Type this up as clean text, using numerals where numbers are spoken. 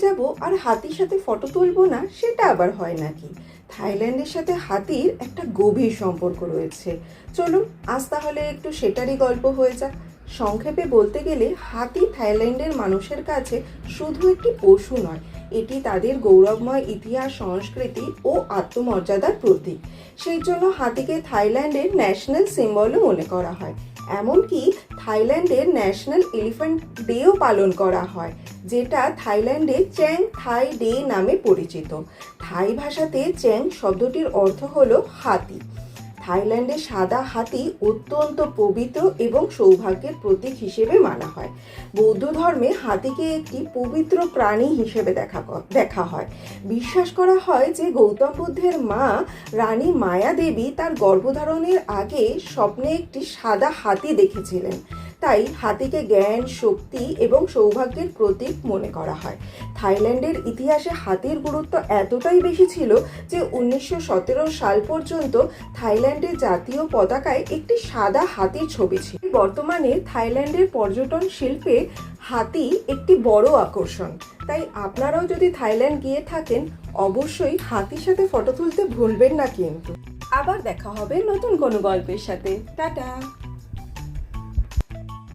যাব আর হাতির সাথে ফটো তুলবো না, সেটা আবার হয় নাকি? থাইল্যান্ডের সাথে হাতির একটা গভীর সম্পর্ক রয়েছে। চলুন আজ তাহলে একটু সেটারই গল্প হয়ে যাক। সংক্ষেপে বলতে গেলে হাতি থাইল্যান্ডের মানুষের কাছে শুধু একটি পশু নয়, এটি তাদের গৌরবময় ইতিহাস, সংস্কৃতি ও আত্মমর্যাদার প্রতীক। সেই জন্য হাতিকে থাইল্যান্ডের ন্যাশনাল সিম্বলও মনে করা হয়। এমনকি থাইল্যান্ডের ন্যাশনাল এলিফ্যান্ট ডেও পালন করা হয়, যেটা থাইল্যান্ডে চ্যাং থাই ডে নামে পরিচিত। থাই ভাষাতে চ্যাং শব্দটির অর্থ হলো হাতি। থাইল্যান্ডে সাদা হাতি অত্যন্ত পবিত্র এবং সৌভাগ্যের প্রতীক হিসেবে মানা হয়। বৌদ্ধ ধর্মে হাতিকে একটি পবিত্র প্রাণী হিসেবে দেখা হয়। বিশ্বাস করা হয় যে গৌতম বুদ্ধের মা রানী মায়া দেবী তার গর্ভধারণের আগে স্বপ্নে একটি সাদা হাতি দেখেছিলেন। তাই হাতিকে জ্ঞান, শক্তি এবং সৌভাগ্যের প্রতীক মনে করা হয়। থাইল্যান্ডের ইতিহাসে হাতির গুরুত্ব এতটাই বেশি ছিল যে 1917 সাল পর্যন্ত থাইল্যান্ডের জাতীয় পতাকায় একটি সাদা হাতির ছবি ছিল। বর্তমানে থাইল্যান্ডের পর্যটন শিল্পে হাতি একটি বড় আকর্ষণ। তাই আপনারাও যদি থাইল্যান্ড গিয়ে থাকেন, অবশ্যই হাতির সাথে ফটো তুলতে ভুলবেন না কিন্তু। আবার দেখা হবে নতুন কোনো গল্পের সাথে। টাটা।